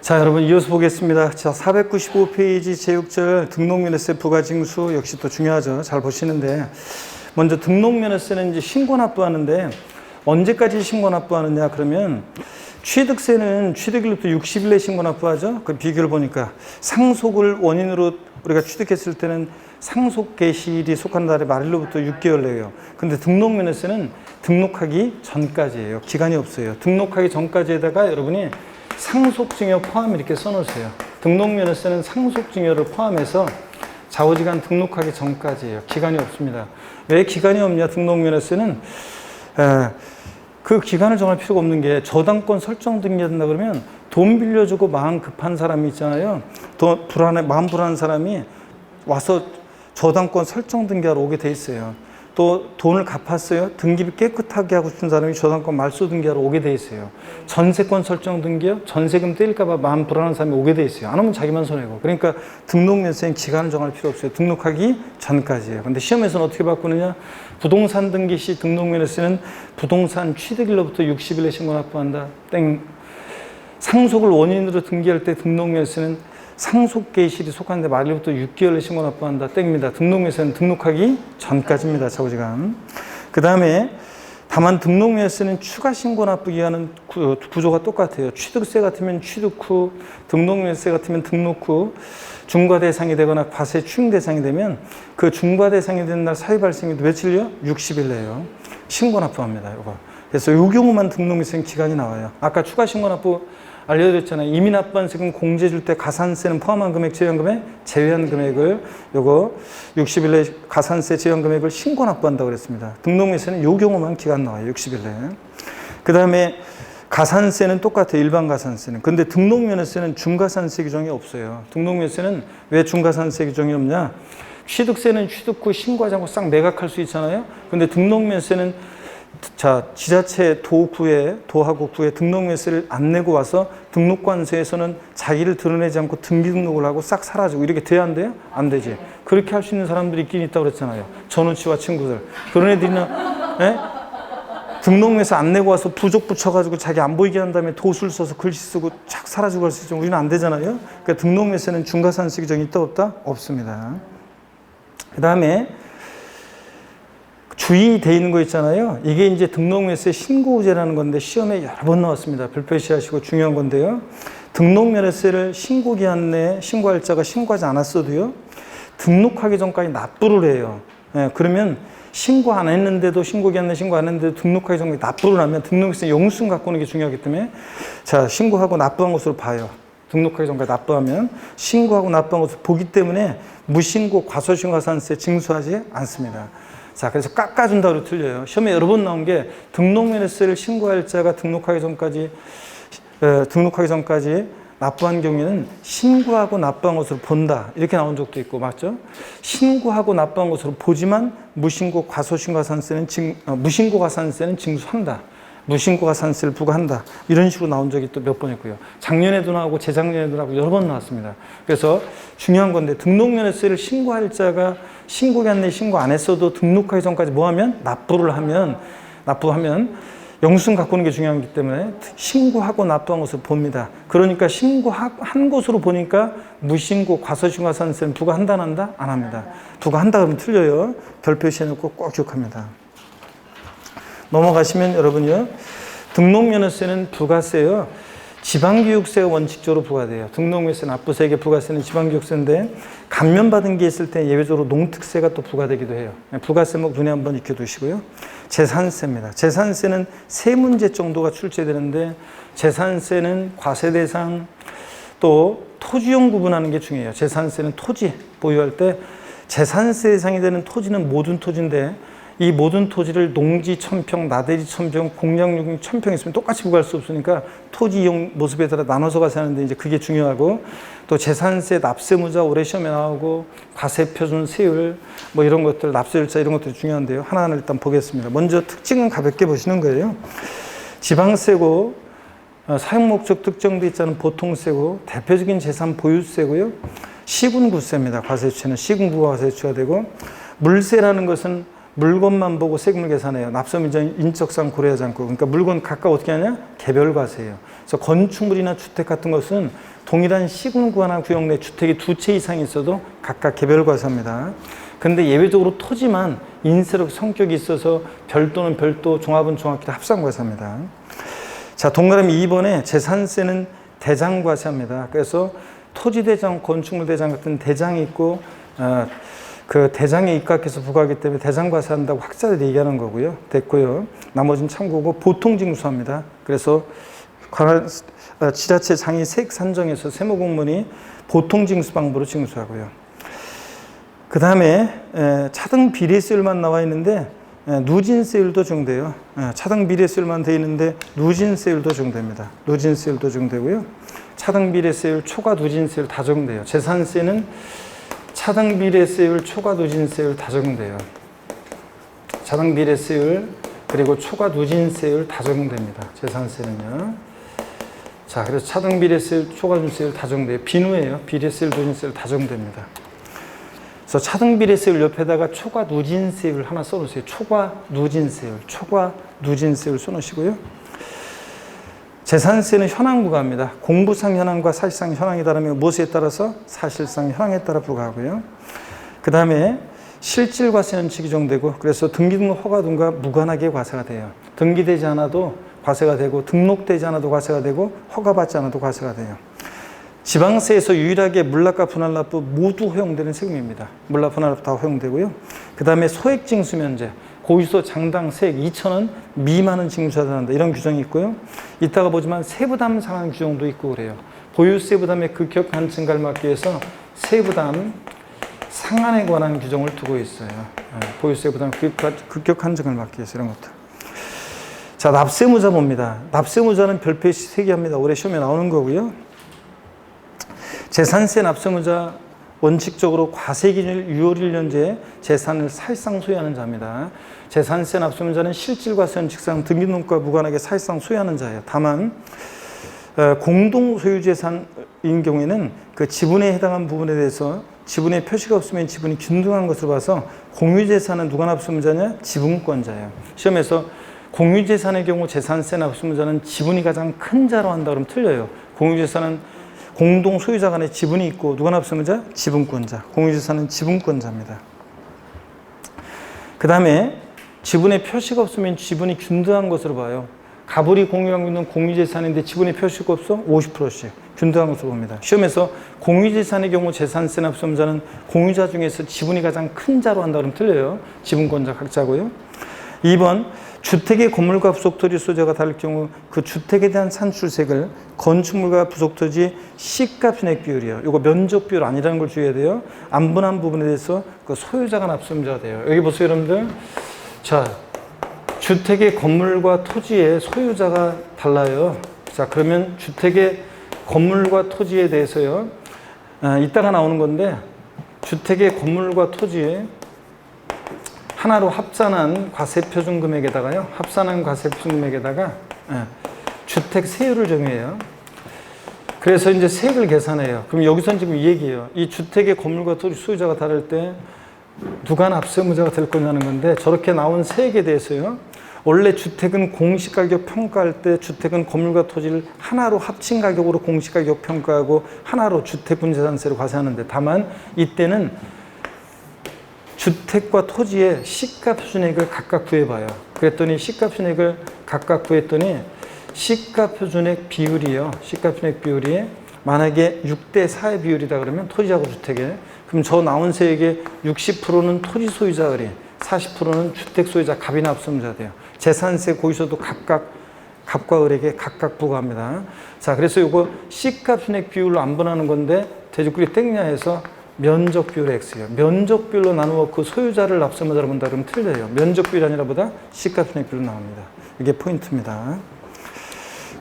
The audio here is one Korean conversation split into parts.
자, 여러분 이어서 보겠습니다. 자, 495페이지 제6절 등록면허세 부가징수 역시 또 중요하죠. 잘 보시는데 먼저 등록면허세는 이제 신고 납부하는데 언제까지 신고 납부하느냐 그러면 취득세는 취득일로부터 60일 내 신고 납부하죠. 그 비교를 보니까 상속을 원인으로 우리가 취득했을 때는 상속 개시일이 속한 달의 말일로부터 6개월 내에요. 근데 등록면허세는 등록하기 전까지예요. 기간이 없어요. 등록하기 전까지에다가 여러분이 상속증여 포함 이렇게 써놓으세요. 등록면허세는 상속증여를 포함해서 좌우지간 등록하기 전까지예요. 기간이 없습니다. 왜 기간이 없냐? 등록면허세는 그 기간을 정할 필요가 없는 게 저당권 설정 등기한다 그러면 돈 빌려주고 마음 급한 사람이 있잖아요. 마음 불안한 사람이 와서 저당권 설정 등기하러 오게 돼 있어요. 또 돈을 갚았어요. 등기비 깨끗하게 하고 싶은 사람이 저당권 말소 등기하러 오게 돼 있어요. 전세권 설정 등기요. 전세금 떼일까 봐 마음 불안한 사람이 오게 돼 있어요. 안 오면 자기만 손해고. 그러니까 등록면허세는 기간을 정할 필요 없어요. 등록하기 전까지예요. 근데 시험에서는 어떻게 바꾸느냐? 부동산 등기 시 등록면허세는 부동산 취득일로부터 60일에 신고 납부한다. 땡. 상속을 원인으로 등기할 때 등록면허세는 상속 개시일이 속하는데 말일부터 6개월에 신고 납부한다. 땡입니다. 등록면허세는 등록하기 전까지입니다. 좌우지간. 그 다음에 다만 등록면허세는 추가 신고 납부 기한은 구조가 똑같아요. 취득세 같으면 취득 후, 등록면허세 같으면 등록 후 중과 대상이 되거나 과세 추징 대상이 되면 그 중과 대상이 되는 날 사유 발생일도 며칠요? 60일 내요. 신고 납부합니다. 이거. 그래서 이 경우만 등록면허세 기간이 나와요. 아까 추가 신고 납부 알려드렸잖아요. 이미 납부한 세금 공제 줄 때 가산세는 포함한 금액, 제외한 금액, 제외한 금액을 요거 60일 내 가산세 제외한 금액을 신고 납부한다고 그랬습니다. 등록면허세는 요 경우만 기간 나와요. 60일 내. 그 다음에 가산세는 똑같아요. 일반 가산세는. 근데 등록면허세는 중과산세 규정이 없어요. 등록면허세는 왜 중과산세 규정이 없냐? 취득세는 취득 후 신고하지 않고 싹 매각할 수 있잖아요. 근데 등록면허세는 지자체 도하고 구에 등록면허세를 안 내고 와서 등록관서에서는 자기를 드러내지 않고 등기 등록을 하고 싹 사라지고 이렇게 돼야 안 돼요? 안 되지. 그렇게 할 수 있는 사람들이 있긴 있다고 그랬잖아요. 전우치와 친구들. 그런 애들이나, 등록면허세 안 내고 와서 부족 붙여가지고 자기 안 보이게 한 다음에 도술 써서 글씨 쓰고 착 사라지고 할 수 있죠. 우리는 안 되잖아요. 그러니까 등록면허세는 중과산세 규정이 있다 없다? 없습니다. 그 다음에 주의되어 있는 거 있잖아요. 이게 이제 등록면허세 신고제라는 건데 시험에 여러 번 나왔습니다. 별표시하시고 중요한 건데요. 등록면허세를 신고기한 내에 신고할 자가 신고하지 않았어도요. 등록하기 전까지 납부를 해요. 그러면 신고 안 했는데도 신고기한 내에 신고 안 했는데도 등록하기 전까지 납부를 하면 등록면허세 영수증 갖고 오는 게 중요하기 때문에 자, 신고하고 납부한 것으로 봐요. 등록하기 전까지 납부하면 신고하고 납부한 것을 보기 때문에 무신고 과소신고가산세 징수하지 않습니다. 자, 그래서 깎아준다고 틀려요. 시험에 여러 번 나온 게 등록면허세를 신고할 자가 등록하기 전까지 납부한 경우에는 신고하고 납부한 것으로 본다. 이렇게 나온 적도 있고, 맞죠? 신고하고 납부한 것으로 보지만 무신고 과소신고가산세는 무신고가산세는 징수한다. 무신고가산세를 부과한다. 이런 식으로 나온 적이 또 몇 번 있고요. 작년에도 나오고 재작년에도 나오고 여러 번 나왔습니다. 그래서 중요한 건데 등록면허세를 신고할 자가 신고기한 내에 신고 안 했어도 등록하기 전까지 뭐 하면? 납부하면 영수증 갖고 오는 게 중요하기 때문에 신고하고 납부한 것을 봅니다. 그러니까 신고한 것으로 보니까 무신고 과소신고가산세는 부과한다 안 한다? 안 합니다. 부과한다 그러면 틀려요. 별 표시해놓고 꼭 기억합니다. 넘어가시면 여러분요. 등록면허세는 부가세요. 지방교육세가 원칙적으로 부과돼요. 등록면허세, 납부세계 부가세는 지방교육세인데 감면받은 게 있을 때 예외적으로 농특세가 또 부과되기도 해요. 부가세목 눈에 한번 익혀두시고요. 재산세입니다. 재산세는 세 문제 정도가 출제되는데 재산세는 과세 대상 또 토지용 구분하는 게 중요해요. 재산세는 토지 보유할 때 재산세 대상이 되는 토지는 모든 토지인데 이 모든 토지를 농지 1000평, 나대지 1000평, 공량용지 1000평 있으면 똑같이 부과할 수 없으니까 토지 이용 모습에 따라 나눠서 가세하는데 이제 그게 중요하고 또 재산세, 납세무자 올해 시험에 나오고 과세표준 세율 뭐 이런 것들, 납세율자 이런 것들이 중요한데요. 하나하나 일단 보겠습니다. 먼저 특징은 가볍게 보시는 거예요. 지방세고 사용목적 특정돼 있자는 보통세고 대표적인 재산 보유세고요. 시군구세입니다. 과세주체는 시군구가 과세주체가 되고 물세라는 것은 물건만 보고 세금을 계산해요. 납세민정 인적상 고려하지 않고. 그러니까 물건 각각 어떻게 하냐? 개별과세예요. 그래서 건축물이나 주택 같은 것은 동일한 시군구나 구역 내 주택이 2채 이상 있어도 각각 개별 과세입니다. 근데 예외적으로 토지만 인쇄력 성격이 있어서 별도는 별도, 종합은 종합끼리 합산 과세입니다. 자, 동그라미 2번에 재산세는 대장 과세합니다. 그래서 토지 대장, 건축물 대장 같은 대장이 있고 그 대장에 입각해서 부과하기 때문에 대장 과세한다고 학자들이 얘기하는 거고요. 됐고요. 나머지는 참고고 보통 징수합니다. 그래서 지자체 장이 세액 산정에서 세무공무원이 보통 징수 방법으로 징수하고요. 그 다음에 차등 비례세율만 나와 있는데 누진세율도 적용돼요. 차등 비례세율만 돼 있는데 누진세율도 적용됩니다. 누진세율도 적용되고요. 차등 비례세율, 초과 누진세율 다 적용돼요. 재산세는 차등 비례세율, 초과 누진세율 다 적용돼요. 차등 비례세율 그리고 초과 누진세율 다 적용됩니다. 재산세는요. 자, 그래서 차등 비례세율, 초과 누진세율 다 적용돼요. 비누예요. 비례세율, 누진세율 다 적용됩니다. 그래서 차등 비례세율 옆에다가 초과 누진세율 하나 써놓으세요. 초과 누진세율, 초과 누진세율 써놓으시고요. 재산세는 현황 부과합니다. 공부상 현황과 사실상 현황이 다르면 무엇에 따라서? 사실상 현황에 따라 부과하고요. 그 다음에 실질과세는 적용되고, 그래서 등기 등록 허가 등과 무관하게 과세가 돼요. 등기되지 않아도 과세가 되고, 등록되지 않아도 과세가 되고, 허가받지 않아도 과세가 돼요. 지방세에서 유일하게 물납과 분할납부 모두 허용되는 세금입니다. 물납, 분할납부 다 허용되고요. 그 다음에 소액징수면제, 고유소 장당 세액 2,000원 미만은 징수하지 않는다. 이런 규정이 있고요. 이따가 보지만 세부담 상한 규정도 있고 그래요. 보유세 부담의 급격한 증가를 막기 위해서 세부담 상한에 관한 규정을 두고 있어요. 보유세 부담 급격한 증가를 막기 위해서 이런 것들. 자, 납세무자 봅니다. 납세무자는 별표에 세개합니다. 올해 시험에 나오는 거고요. 재산세 납세무자 원칙적으로 과세기준일 6월 1년제 재산을 사실상 소유하는 자입니다. 재산세 납세무자는 실질과세는 직상 등기등록과 무관하게 사실상 소유하는 자예요. 다만 공동소유재산인 경우에는 그 지분에 해당한 부분에 대해서 지분에 표시가 없으면 지분이 균등한 것으로 봐서 공유재산은 누가 납세무자냐? 지분권자예요. 시험에서 공유재산의 경우 재산세 납세무자는 지분이 가장 큰 자로 한다 그러면 틀려요. 공유재산은 공동 소유자 간에 지분이 있고 누가 납세무자? 지분권자. 공유재산은 지분권자입니다. 그 다음에 지분에 표시가 없으면 지분이 균등한 것으로 봐요. 가불이 공유하고 있는 공유재산인데 지분에 표시가 없어? 50%씩 균등한 것으로 봅니다. 시험에서 공유재산의 경우 재산세 납세무자는 공유자 중에서 지분이 가장 큰 자로 한다 그러면 틀려요. 지분권자 각자고요. 2번 주택의 건물과 부속토지 소재가 다를 경우 그 주택에 대한 산출세액을 건축물과 부속토지 시가 편액 비율이에요. 이거 면적 비율 아니라는 걸 주의해야 돼요. 안 분한 부분에 대해서 그 소유자가 납세무자가 돼요. 여기 보세요, 여러분들. 자, 주택의 건물과 토지의 소유자가 달라요. 자, 그러면 주택의 건물과 토지에 대해서요. 이따가 나오는 건데 주택의 건물과 토지에 하나로 합산한 과세표준 금액에다가요. 합산한 과세표준 금액에다가 주택 세율을 정해요. 그래서 이제 세액을 계산해요. 그럼 여기서는 지금 이 얘기예요. 이 주택의 건물과 토지 소유자가 다를 때 누가 납세무자가 될 거냐는 건데 저렇게 나온 세액에 대해서요. 원래 주택은 공시가격 평가할 때 주택은 건물과 토지를 하나로 합친 가격으로 공시가격 평가하고 하나로 주택분재산세를 과세하는데 다만 이때는 주택과 토지의 시가표준액을 각각 구해봐요. 그랬더니 시가표준액을 각각 구했더니 시가표준액 비율이요. 시가표준액 비율이 만약에 6대4의 비율이다 그러면 토지하고 주택에 그럼 저 나온 세액의 60%는 토지 소유자 을이 40%는 주택 소유자 갑이 납세무자 돼요. 재산세 고유소도 각각 갑과 을에게 각각 부과합니다. 자, 그래서 이거 시가표준액 비율로 안 분하는 건데 대적구리 땡냐 해서 면적 비율 X예요. 면적 비율로 나누어 그 소유자를 납세무자로 본다 그러면 틀려요. 면적 비율이 아니라 보다 시가표준액 비율로 나옵니다. 이게 포인트입니다.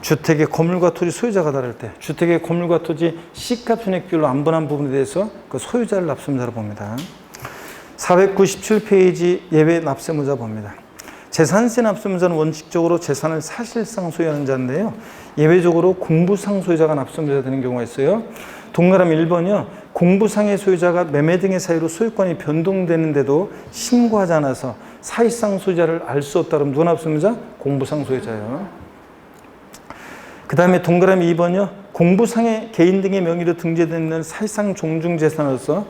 주택의 건물과 토지 소유자가 다를 때 주택의 건물과 토지 시가표준액 비율로 안 분한 부분에 대해서 그 소유자를 납세무자로 봅니다. 497페이지 예외 납세무자 봅니다. 재산세 납세무자는 원칙적으로 재산을 사실상 소유하는 자인데요. 예외적으로 공부상 소유자가 납세무자가 되는 경우가 있어요. 동그라미 1번이요. 공부상의 소유자가 매매 등의 사유로 소유권이 변동되는데도 신고하지 않아서 사실상 소유자를 알 수 없다 그러면 누가 납세무자? 공부상 소유자예요. 그 다음에 동그라미 2번이요. 공부상의 개인 등의 명의로 등재되는 사실상 종중재산으로서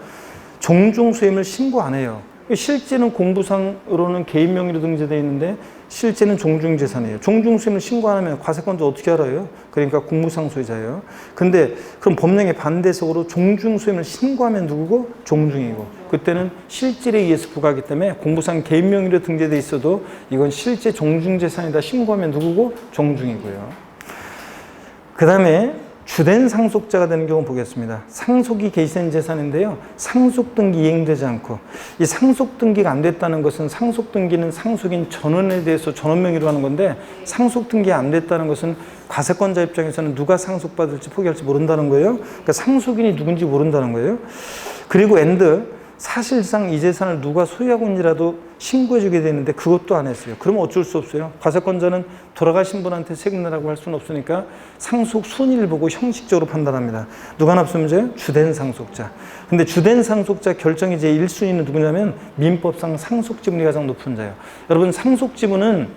종중소임을 신고 안 해요. 실제는 공부상으로는 개인 명의로 등재되어 있는데 실제는 종중재산이에요. 종중소임을 신고 안 하면 과세권자 어떻게 알아요? 그러니까 공부상 소유자예요. 근데 그럼 법령의 반대속으로 종중소임을 신고하면 누구고? 종중이고. 그때는 실질에 의해서 부과하기 때문에 공부상 개인 명의로 등재되어 있어도 이건 실제 종중재산이다 신고하면 누구고? 종중이고요. 그 다음에 주된 상속자가 되는 경우 보겠습니다. 상속이 개시된 재산인데요. 상속등기 이행되지 않고, 이 상속등기가 안 됐다는 것은 상속등기는 상속인 전원에 대해서 전원 명의로 하는 건데, 상속등기가 안 됐다는 것은 과세권자 입장에서는 누가 상속받을지 포기할지 모른다는 거예요. 그러니까 상속인이 누군지 모른다는 거예요. 그리고 사실상 이 재산을 누가 소유하고 있는지라도 신고해 주게 되는데 그것도 안 했어요. 그러면 어쩔 수 없어요. 과세권자는 돌아가신 분한테 세금 내라고 할 수는 없으니까 상속 순위를 보고 형식적으로 판단합니다. 누가 납세문제예요? 주된 상속자. 근데 주된 상속자 결정이 제 1순위는 누구냐면 민법상 상속지분이 가장 높은 자예요. 여러분 상속지분은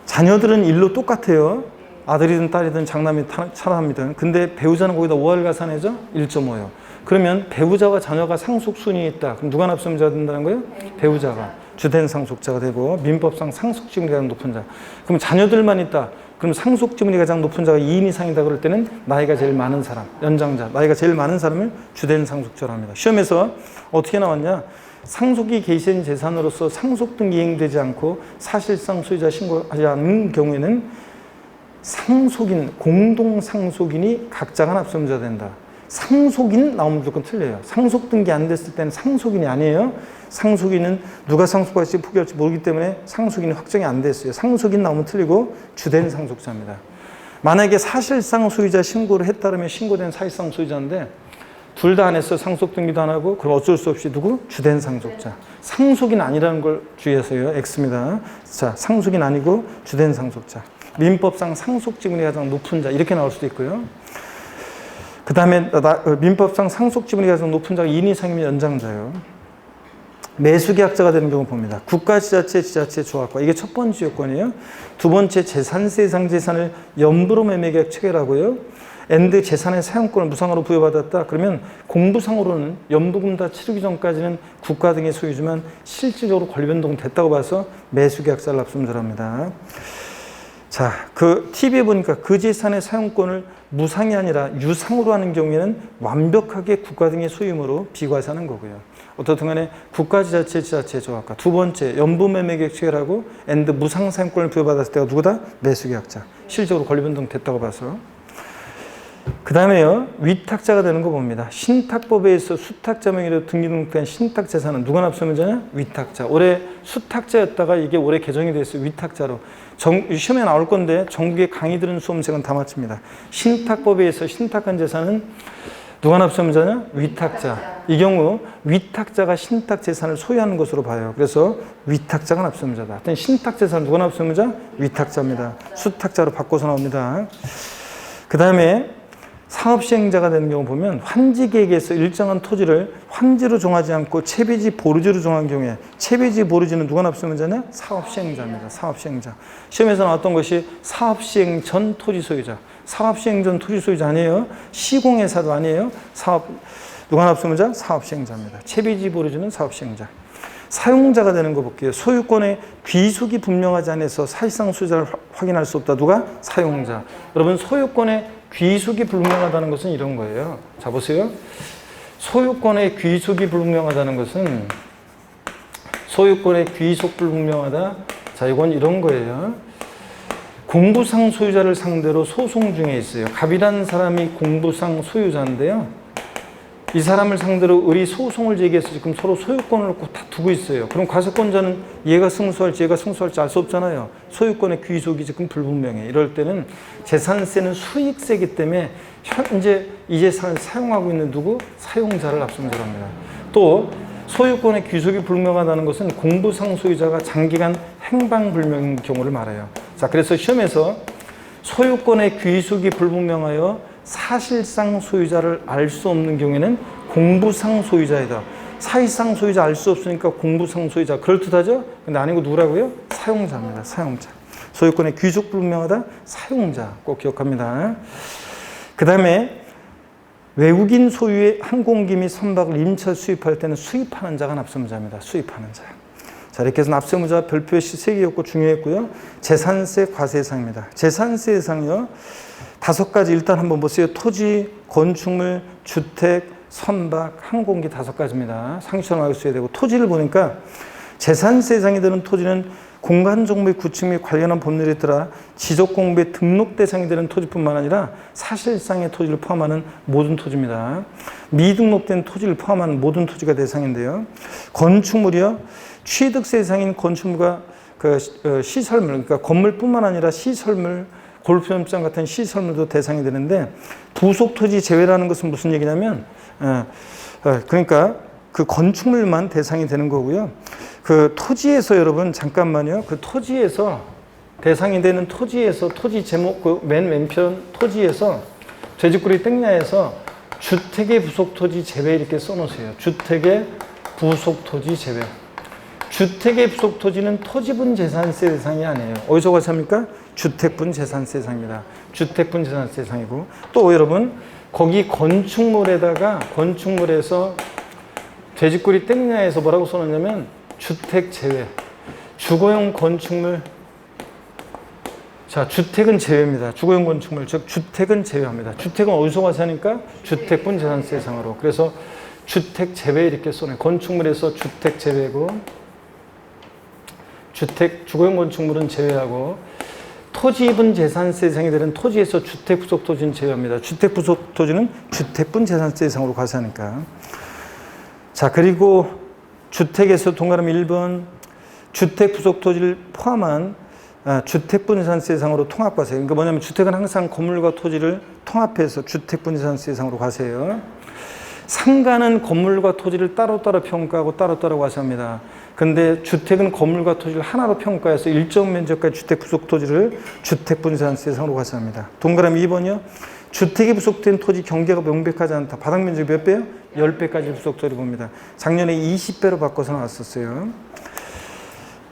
자녀들은 일로 똑같아요. 아들이든 딸이든 장남이든 차남이든. 근데 배우자는 거기다 5할 가산해죠? 1.5요. 그러면 배우자와 자녀가 상속 순위에 있다. 그럼 누가 납세문제가 된다는 거예요? 배우자가 주된 상속자가 되고 민법상 상속지분이 가장 높은 자. 그럼 자녀들만 있다. 그럼 상속지분이 가장 높은 자가 2인 이상이다 그럴 때는 나이가 제일 많은 사람, 연장자, 나이가 제일 많은 사람을 주된 상속자로 합니다. 시험에서 어떻게 나왔냐? 상속이 개시된 재산으로서 상속등기 이행되지 않고 사실상 소유자 신고하지 않은 경우에는 상속인, 공동상속인이 각자가 납세문제가 된다. 상속인 나오면 무조건 틀려요. 상속등기 안 됐을 때는 상속인이 아니에요. 상속인은 누가 상속할지 포기할지 모르기 때문에 상속인이 확정이 안 됐어요. 상속인 나오면 틀리고 주된 상속자입니다. 만약에 사실상 소유자 신고를 했다면 신고된 사실상 소유자인데 둘 다 안 했어. 상속등기도 안 하고 그럼 어쩔 수 없이 누구? 주된 상속자. 상속인 아니라는 걸 주의하세요. X입니다. 자, 상속인 아니고 주된 상속자. 민법상 상속지분이 가장 높은 자 이렇게 나올 수도 있고요. 그 다음에 민법상 상속지분이 가장 높은 자가 2인 이상이면 연장자예요. 매수계약자가 되는 경우 봅니다. 국가, 지자체, 지자체, 조합과 이게 첫 번째 요건이에요. 두 번째 재산세 이상 재산을 연부로 매매계약 체결하고요. 엔드 재산의 사용권을 무상으로 부여받았다. 그러면 공부상으로는 연부금 다 치르기 전까지는 국가 등의 소유지만 실질적으로 권리변동 됐다고 봐서 매수계약자를 납세문제를 합니다. 자, 그 TV에 보니까 그 재산의 사용권을 무상이 아니라 유상으로 하는 경우에는 완벽하게 국가 등의 소유물로 비과세하는 거고요. 어떻든 간에 국가, 지자체, 지자체 조합과 두 번째 연부매매계약 체결하고 엔드 무상 사용권을 부여받았을 때가 누구다? 매수계약자. 실질적으로 권리변동 됐다고 봐서. 그 다음에요, 위탁자가 되는 거 봅니다. 신탁법에 의해서 수탁자 명의로 등기등록된 신탁재산은 누가 납세문제냐? 위탁자. 올해 수탁자였다가 이게 올해 개정이 됐어요. 위탁자로. 시험에 나올 건데 전국의 강의 들은 수험생은 다 맞춥니다. 신탁법에 의해서 신탁한 재산은 누가 납세문제냐? 위탁자. 이 경우 위탁자가 신탁재산을 소유하는 것으로 봐요. 그래서 위탁자가 납세문제다. 하여튼 신탁재산 누가 납세문제? 위탁자입니다. 수탁자로 바꿔서 나옵니다. 그 다음에 사업시행자가 되는 경우 보면 환지계획에서 일정한 토지를 환지로 정하지 않고 채비지 보르지로 정한 경우에 채비지 보르지는 누가 납세문제냐? 사업시행자입니다. 사업시행자. 시험에서 나왔던 것이 사업시행 전 토지 소유자. 사업시행 전 토지 소유자 아니에요. 시공회사도 아니에요. 누가 납세문제? 사업시행자입니다. 채비지 보르지는 사업시행자. 사용자가 되는 거 볼게요. 소유권의 귀속이 분명하지 않아서 사실상 소유자를 확인할 수 없다. 누가? 사용자. 여러분 소유권의 귀속이 불명하다는 것은 이런 거예요. 자 보세요. 소유권의 귀속이 불명하다는 것은 소유권의 귀속 불분명하다. 자 이건 이런 거예요. 공부상 소유자를 상대로 소송 중에 있어요. 갑이라는 사람이 공부상 소유자인데요. 이 사람을 상대로 의리 소송을 제기해서 지금 서로 소유권을 놓고 다투고 있어요. 그럼 과세권자는 얘가 승소할지 얘가 승소할지 알 수 없잖아요. 소유권의 귀속이 지금 불분명해. 이럴 때는 재산세는 수익세이기 때문에 현재 이 재산을 사용하고 있는 누구? 사용자를 납세문제를 합니다. 또 소유권의 귀속이 불명하다는 것은 공부상 소유자가 장기간 행방불명인 경우를 말해요. 자, 그래서 시험에서 소유권의 귀속이 불분명하여 사실상 소유자를 알 수 없는 경우에는 공부상 소유자이다. 사실상 소유자 알 수 없으니까 공부상 소유자. 그럴듯하죠? 근데 아니고 누구라고요? 사용자입니다. 사용자. 소유권의 귀속 불명하다, 사용자 꼭 기억합니다. 그 다음에 외국인 소유의 항공기 및 선박을 임차 수입할 때는 수입하는 자가 납세무자입니다. 수입하는 자. 자, 이렇게 해서 납세무자 별표의 시 3개였고 중요했고요. 재산세 과세상입니다. 재산세 예상요. 5가지 일단 한번 보세요. 토지, 건축물, 주택, 선박, 항공기 5가지입니다. 상식선을 써야 되고 토지를 보니까 재산세 예상이 되는 토지는 공간정보의 구축 및 관련한 법률에 따라 지적공부의 등록 대상이 되는 토지뿐만 아니라 사실상의 토지를 포함하는 모든 토지입니다. 미등록된 토지를 포함하는 모든 토지가 대상인데요. 건축물이요. 취득세 대상인 건축물과 시설물, 그러니까 건물뿐만 아니라 시설물, 골프연장 같은 시설물도 대상이 되는데 부속 토지 제외라는 것은 무슨 얘기냐면 그러니까 그 건축물만 대상이 되는 거고요. 그 토지에서 여러분 잠깐만요. 그 토지에서 대상이 되는 토지에서 토지 제목 그 맨 왼편 토지에서 돼지꼬리 땡야에서 주택의 부속 토지 제외 이렇게 써놓으세요. 주택의 부속 토지 제외. 주택의 부속 토지는 토지분 재산세 대상이 아니에요. 어디서 가서 합니까? 주택분 재산세 대상입니다. 주택분 재산세 대상이고 또 여러분 거기 건축물에다가 건축물에서 돼지꼬리 땡야에서 뭐라고 써놓냐면 주택 제외. 주거용 건축물. 자, 주택은 제외입니다. 주거용 건축물, 즉 주택은 제외합니다. 주택은 어디서 가서 하니까? 주택분 재산세 대상으로. 그래서 주택 제외 이렇게 써놔요. 건축물에서 주택 제외고 주거용 건축물은 제외하고 토지분 재산세 대상이 되는 토지에서 주택 부속 토지는 제외합니다. 주택 부속 토지는 주택분 재산세 대상으로 과세하니까. 자, 그리고 주택에서 동그라미 1번 주택 부속 토지를 포함한 주택분 재산세 대상으로 통합과세. 그러니까 뭐냐면 주택은 항상 건물과 토지를 통합해서 주택분 재산세 대상으로 과세해요. 상가는 건물과 토지를 따로따로 평가하고 따로따로 과세합니다. 근데 주택은 건물과 토지를 하나로 평가해서 일정 면적까지 주택 부속 토지를 주택분 재산세 대상으로 과세합니다. 동그라미 2번이요. 주택이 부속된 토지 경계가 명백하지 않다. 바닥 면적이 몇 배요? 10배까지 부속 토지 봅니다. 작년에 20배로 바꿔서 나왔었어요.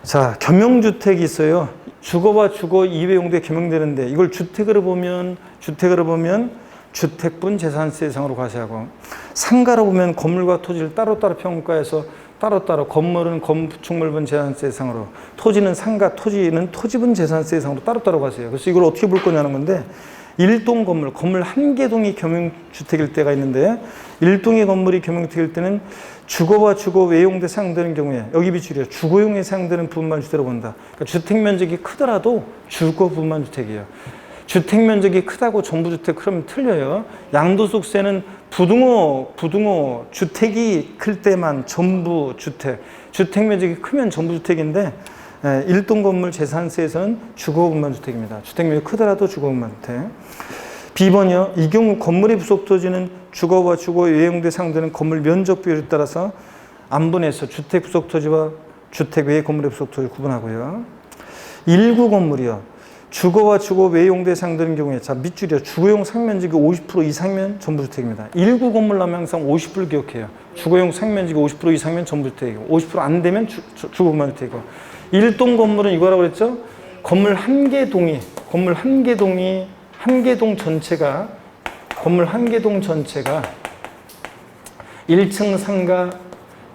자, 겸용주택이 있어요. 주거와 주거 이외 용도에 겸용되는데 이걸 주택으로 보면 주택분 재산세 대상으로 과세하고 상가로 보면 건물과 토지를 따로따로 평가해서 따로따로 건물은 건축물분 재산세 대상으로 토지는 상가, 토지는 토지분 재산세 대상으로 따로따로 과세해요. 그래서 이걸 어떻게 볼 거냐는 건데 일동 건물, 건물 한 개 동이 겸용주택일 때가 있는데 일동의 건물이 겸용주택일 때는 주거와 주거 외용도에 사용되는 경우에 여기 비추려 주거용에 사용되는 부분만 주택으로 본다. 그러니까 주택 면적이 크더라도 주거 부분만 주택이에요. 주택 면적이 크다고 전부 주택 그러면 틀려요. 양도소득세는 부등호 주택이 클 때만 전부 주택, 주택 면적이 크면 전부 주택인데 일동 건물 재산세에서는 주거분만 주택입니다. 주택 면적이 크더라도 주거분만 주택. B번이요. 이 경우 건물의 부속 토지는 주거와 주거 외용도에 사용되는 건물 면적 비율에 따라서 안분해서 주택 부속 토지와 주택 외 건물의 부속 토지를 구분하고요. 일구 건물이요. 주거와 주거 외 용도에 사용되는 경우에 자 밑줄이요. 주거용 상면적이 50% 이상이면 전부주택입니다. 일구 건물 하면 항상 50%를 기억해요. 주거용 상면적이 50% 이상이면 전부주택이고 50% 안 되면 주거분만 주택이고 일동 건물은 이거라고 그랬죠. 건물 한 개 동이 건물 한 개 동 전체가 건물 한 개 동 전체가 1층 상가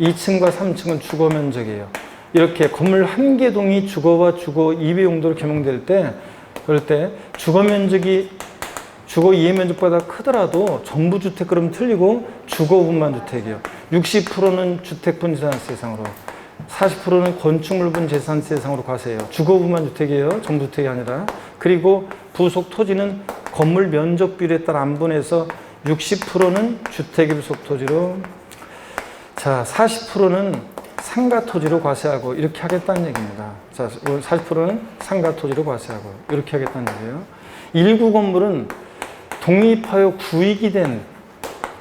2층과 3층은 주거 면적이에요. 이렇게 건물 한 개 동이 주거와 주거 이외 용도로 겸용될 때 그럴 때 주거 면적이 주거 이외 면적보다 크더라도 전부 주택 그러면 틀리고 주거분만 주택이에요. 60%는 주택분 재산세 대상으로 40%는 건축물분 재산세 대상으로 과세해요. 주거분만 주택이에요. 전부 주택이 아니라. 그리고 부속 토지는 건물 면적 비율에 따라 안분해서 60%는 주택의 부속 토지로 자 40%는 상가 토지로 과세하고 이렇게 하겠다는 얘기입니다. 자, 40%는 상가 토지로 과세하고 이렇게 하겠다는 얘기예요. 일구 건물은 독립하여 구익이 된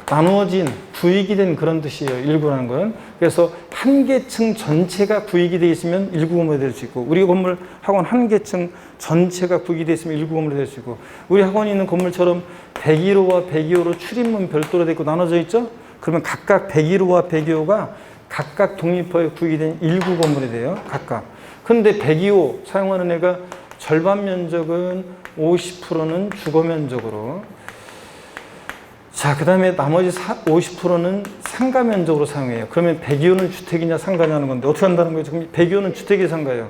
나누어진 구익이 된 그런 뜻이에요. 일구라는 건. 그래서 한 개층 전체가 구익이 되어 있으면 일구 건물이 될 수 있고 우리 건물 학원 한 개층 전체가 구익이 되어 있으면 일구 건물이 될 수 있고 우리 학원에 있는 건물처럼 101호와 102호로 출입문 별도로 되어 있고 나눠져 있죠. 그러면 각각 101호와 102호가 각각 독립하여 구익이 된 일구 건물이 돼요. 각각. 근데 102호 사용하는 애가 절반 면적은 50%는 주거 면적으로. 자, 그 다음에 나머지 50%는 상가 면적으로 사용해요. 그러면 102호는 주택이냐 상가냐 하는 건데 어떻게 한다는 거예요? 지금 102호는 주택이 상가예요.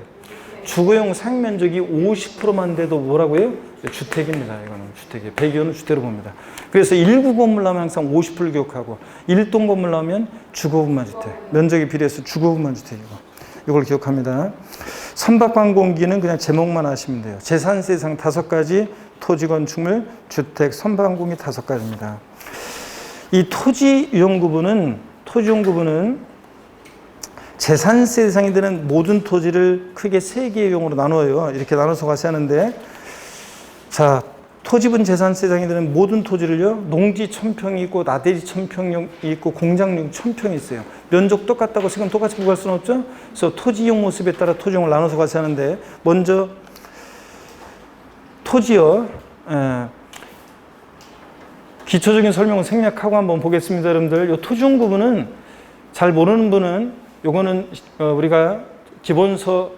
주거용 사용 면적이 50%만 돼도 뭐라고요? 주택입니다. 이거는 주택이에요. 102호는 주택으로 봅니다. 그래서 1구 건물 나오면 항상 50%를 기억하고 1동 건물 나오면 주거분만 주택. 면적에 비례해서 주거분만 주택이고. 이걸 기억합니다. 선박관공기는 그냥 제목만 아시면 돼요. 재산세상 5가지, 토지 건축물, 주택, 선박관공기 5가지입니다. 이 토지이용구분은 재산세 대상이 되는 모든 토지를 크게 3개의 용으로 나눠요. 이렇게 나눠서 같이 하는데, 자, 토지분 재산세 대상이 되는 모든 토지를요, 농지 1000평이 있고, 나대지 1000평이 있고, 공장용 1000평이 있어요. 면적 똑같다고 지금 똑같이 구할 수는 없죠? 그래서 토지용 모습에 따라 토지용을 나눠서 같이 하는데, 먼저 토지요, 기초적인 설명을 생략하고 한번 보겠습니다. 여러분들, 이 토지용 구분은 잘 모르는 분은 요거는 우리가 기본서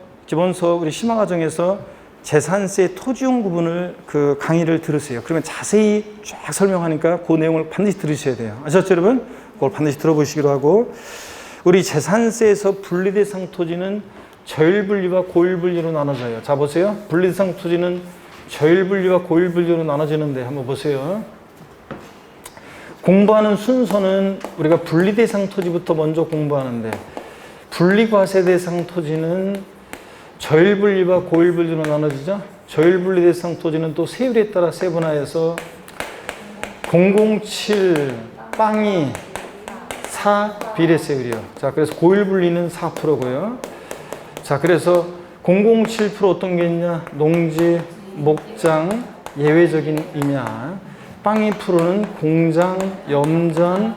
우리 심화과정에서 재산세 토지용 구분을 그 강의를 들으세요. 그러면 자세히 쫙 설명하니까 그 내용을 반드시 들으셔야 돼요. 아셨죠, 여러분? 그걸 반드시 들어보시기로 하고, 우리 재산세에서 분리대상 토지는 저일분리와 고일분리로 나눠져요. 자, 보세요. 분리대상 토지는 저일분리와 고일분리로 나눠지는데 한번 보세요. 공부하는 순서는 우리가 분리대상 토지부터 먼저 공부하는데, 분리과세 대상 토지는 저일분리와 고일분리로 나눠지죠. 저일분리 대상 토지는 또 세율에 따라 세분화해서 007 빵이 4 비례세율이요. 자, 그래서 고일분리는 4%고요. 자, 그래서 007% 어떤 게 있냐? 농지, 목장, 예외적인 임야. 빵이 프로는 공장, 염전,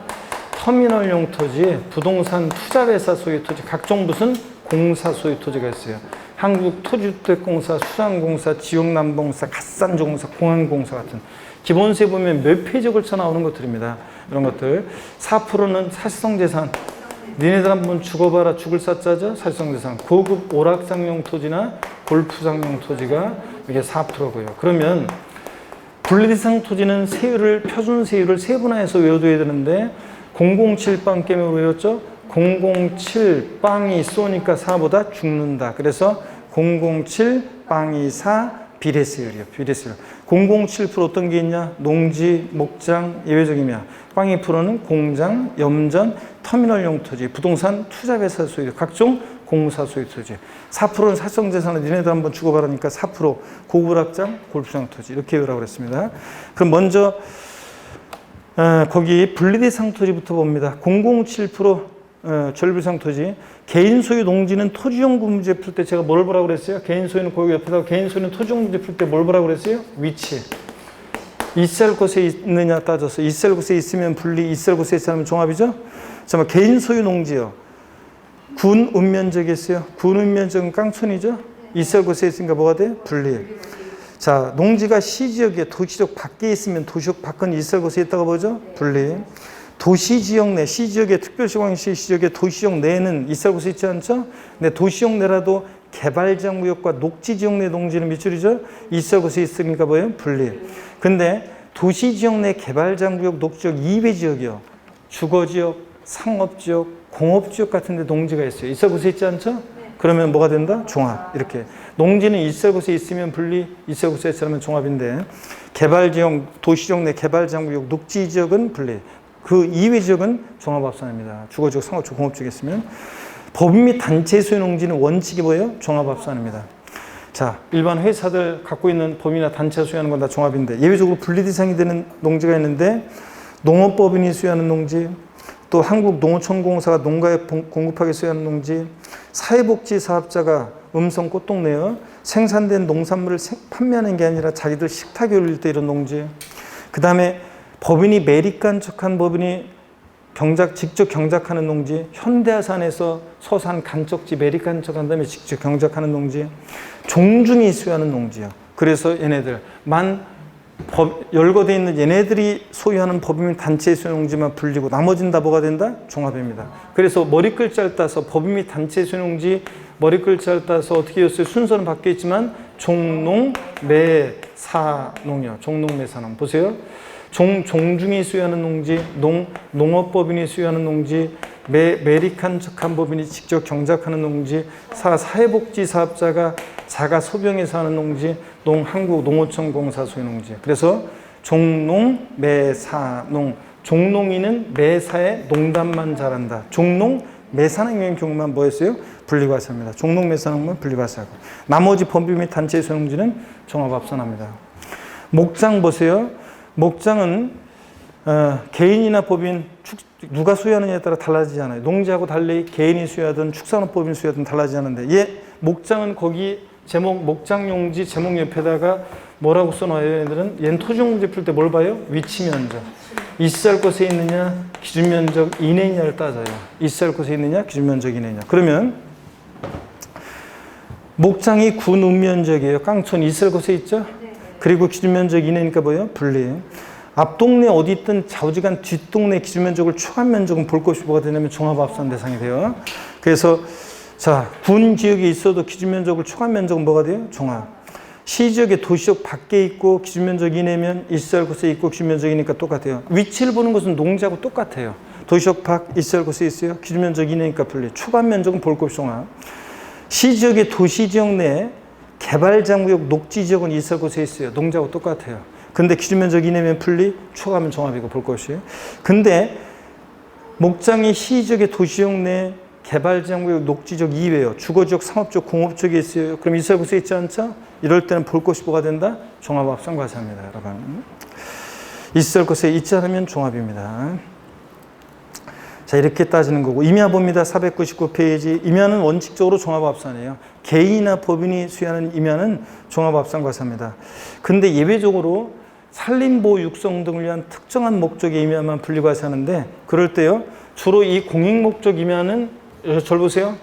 터미널용 토지, 부동산 투자회사 소유 토지, 각종 무슨 공사 소유 토지가 있어요. 한국토지주택공사, 수산공사, 지역난방공사, 갓산조공사, 공항공사 같은 기본세 보면 몇 페이지 걸쳐 나오는 것들입니다. 이런 것들. 4%는 사실성재산. 니네들 한번 죽어봐라. 죽을 사자죠. 사실성재산. 고급 오락장용 토지나 골프장용 토지가 이게 4%고요. 그러면 분리대상 토지는 세율을, 표준세율을 세분화해서 외워둬야 되는데 007빵 게임을 외웠죠? 007 빵이 쏘니까 4보다 죽는다. 그래서 007 빵이 4 비례세율이요. 비례세율. 007% 어떤 게 있냐? 농지, 목장, 예외적이며 빵이 프로는 공장, 염전, 터미널용 토지, 부동산 투자회사 소유, 각종 공사 소유 토지. 4%는 사성재산을 니네들 한번 죽어봐라니까 4% 고구락장, 골프장 토지 이렇게 외우라고 그랬습니다. 그럼 먼저 거기 분리대상 토지부터 봅니다. 007% 절비상 토지. 개인 소유 농지는 토지용 문제 풀 때 제가 뭘 보라고 그랬어요? 개인 소유는 거기 옆에다가 개인 소유는 토지용 문제 풀 때 뭘 보라고 그랬어요? 위치. 있을 곳에 있느냐 따져서 있을 곳에 있으면 분리, 있을 곳에 있으면 종합이죠? 잠깐만, 개인 소유 농지요. 군 운면적이 있어요. 군 운면적은 깡촌이죠? 있을 곳에 있으니까 뭐가 돼? 분리. 자, 농지가 시지역에 도시적 밖에 있으면 도시적 밖은 있을 곳에 있다고 보죠? 분리. 도시지역 내, 시지역의 특별시광시 시지역의 도시지역 내에는 있을 곳에 있지 않죠? 근데 도시지역 내라도 개발장구역과 녹지지역 내 농지는 몇 줄이죠? 있을 곳에 있으니까 뭐예요? 분리. 근데 도시지역 내 개발장구역, 녹지역, 이외지역이요. 주거지역, 상업지역, 공업지역 같은 데 농지가 있어요. 있을 곳에 있지 않죠? 그러면 뭐가 된다? 종합. 이렇게. 농지는 있을 곳에 있으면 분리, 있을 곳에 있으면 종합인데 개발지역, 도시지역 내 개발장구역, 녹지지역은 분리. 그 이외 지역은 종합합산입니다. 주거지역, 상업지역, 공업지역 있으면. 법인 및 단체 소유 농지는 원칙이 뭐예요? 종합합산입니다. 자, 일반 회사들 갖고 있는 법인이나 단체 소유하는 건 다 종합인데 예외적으로 분리 대상이 되는 농지가 있는데 농업법인이 소유하는 농지, 또 한국농어촌공사가 농가에 공급하게 소유하는 농지, 사회복지사업자가 음성 꽃동네요. 생산된 농산물을 판매하는 게 아니라 자기들 식탁에 올릴 때 이런 농지. 그 다음에 법인이 매립간척한 법인이 직접 경작하는 농지, 현대아산에서 서산 간척지 매립간척한 다음에 직접 경작하는 농지, 종중이 소유하는 농지요. 그래서 얘네들 열거되어 있는 얘네들이 소유하는 법인 단체 소유 농지만 불리고 나머지는 다 뭐가 된다? 종합입니다. 그래서 머리글자를 따서 법인 및 단체 소유 농지 머리글자를 따서 어떻게 했어요? 순서는 바뀌어 있지만 종농, 매사농이요. 종농, 매사농. 보세요. 종중이 수여하는 농지, 농업법인이 수여하는 농지, 매릭한 척한 법인이 직접 경작하는 농지, 사회복지사업자가 자가 소병해서 하는 농지, 한국농어촌공사 소유 농지. 그래서 종농, 매사농. 종농이는 매사에 농담만 잘한다. 종농, 매사농의 경우만 뭐였어요? 분리과세입니다. 종농, 매사농만 분리과세하고. 나머지 법인 및 단체 소유 농지는 종합합산합니다. 목장 보세요. 목장은 개인이나 법인 누가 수여하느냐에 따라 달라지지 않아요. 농지하고 달리 개인이 수여하든 축산업법인 수여하든 달라지지 않는데 목장은 거기 제목 목장용지 제목 옆에다가 뭐라고 써놔요? 얘는 토지용지 풀 때 뭘 봐요? 위치면적. 있을 곳에 있느냐 기준면적 이내냐를 따져요. 있을 곳에 있느냐 기준면적 이내냐. 그러면 목장이 군 운면적이에요. 깡촌 있을 곳에 있죠? 그리고 기준면적 이내니까 뭐예요? 분리. 앞동네 어디 있든 좌우지간 뒷동네 기준면적을 추가한 면적은 볼 것이 뭐가 되냐면 종합합산 대상이 돼요. 그래서 자, 군 지역에 있어도 기준면적을 추가한 면적은 뭐가 돼요? 종합. 시지역의 도시역 밖에 있고 기준면적 이내면 있을 곳에 있고 기준면적이니까 똑같아요. 위치를 보는 것은 농지하고 똑같아요. 도시역 밖 있을 곳에 있어요. 기준면적 이내니까 분리. 추가한 면적은 볼 것이 종합. 시지역의 도시지역 내에 개발장구역 녹지지역은 있을 곳에 있어요. 농지하고 똑같아요. 근데 기준면적 이내면 분리, 추가하면 종합이고 볼 것이. 근데 목장이 시지역의 도시역 내 개발장구역 녹지지역 이외에요. 주거지역, 상업지역, 공업지역에 있어요. 그럼 있을 곳에 있지 않죠? 이럴 때는 볼 것이 뭐가 된다? 종합합산과세입니다, 여러분. 있을 곳에 있지 않으면 종합입니다. 자, 이렇게 따지는 거고. 임야 봅니다. 499페이지. 임야는 원칙적으로 종합합산이에요. 개인이나 법인이 수여하는 임야는 종합합산과세입니다. 근데 예외적으로 산림보호 육성 등을 위한 특정한 목적의 임야만 분리과세하는데 그럴 때요. 주로 이 공익목적 임야는 절 보세요.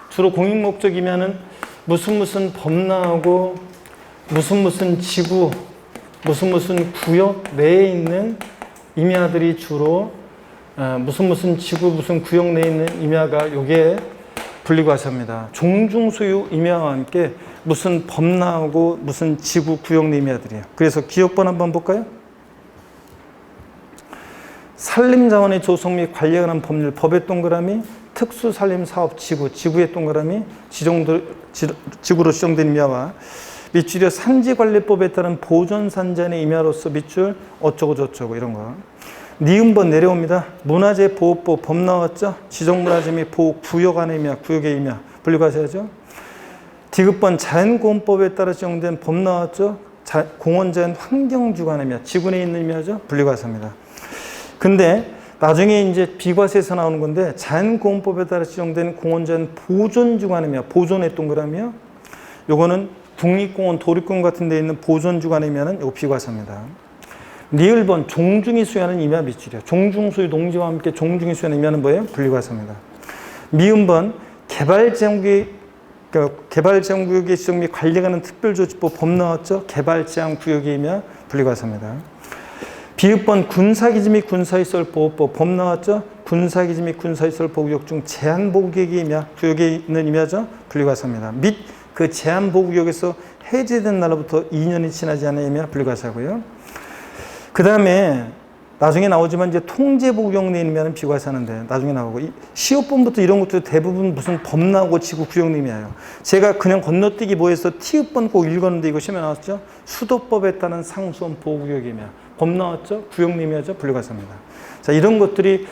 주로 공익목적 임야는 무슨 범람하고 무슨 지구 무슨 구역 내에 있는 임야들이 주로 무슨 지구 무슨 구역 내에 있는 임야가 요게 분리과세입니다. 종중소유 임야와 함께 무슨 범람하고 무슨 지구 구역 내 임야들이에요. 그래서 기억번 한번 볼까요? 산림자원의 조성 및 관리에 관한 법률 법의 동그라미 특수산림사업 지구의 동그라미 지구로 지정된 임야와 밑줄에 산지관리법에 따른 보존산전의 임야로서 밑줄 어쩌고 저쩌고 이런 거. 니은번 내려옵니다. 문화재보호법 법 나왔죠? 지정문화재 및 보호구역 안의 임야, 구역의 임야 분리과세하죠. 디귿번 자연보호법에 따라 지정된 법 나왔죠? 공원자연 환경주관의 임야, 지구내에 있는 임야죠? 분리과세입니다. 근데 나중에 이제 비과세에서 나오는 건데 자연보호법에 따라 지정된 공원자연 보존주관의 임야, 보존의 동그라미요. 요거는 국립공원, 도립공원 같은 데 있는 보존주관의 임야는 요거 비과세입니다. 니을번 종중이 수여하는 임야 밑줄이에요. 종중소유 농지와 함께 종중이 수여하는 임야는 뭐예요? 분리과세입니다. 미음번 개발제한구역의 지정 및 관리에 관한 특별조치법 법 나왔죠? 개발제한구역의 임야 분리과세입니다. 비읍번 군사기지 및 군사시설보호법 법 나왔죠? 군사기지 및 군사시설보호구역 중 제한보호구역의 임야, 구역에 있는 임야죠? 분리과세입니다. 및 그 제한보호구역에서 해제된 날로부터 2년이 지나지 않은 임야 분리과세하고요. 그 다음에 나중에 나오지만 이제 통제보호구역 내 임야는 비과세하는데 나중에 나오고 시업본부터 이런 것도 대부분 무슨 범나고 지구 구역 내 임야예요. 제가 그냥 건너뛰기 뭐해서 티읍번 꼭 읽었는데 이거 시험에 나왔죠? 수도법에 따른 상수원 보호구역 임야 법 나왔죠? 구역 내 임야죠? 분리과세입니다. 자, 이런 것들이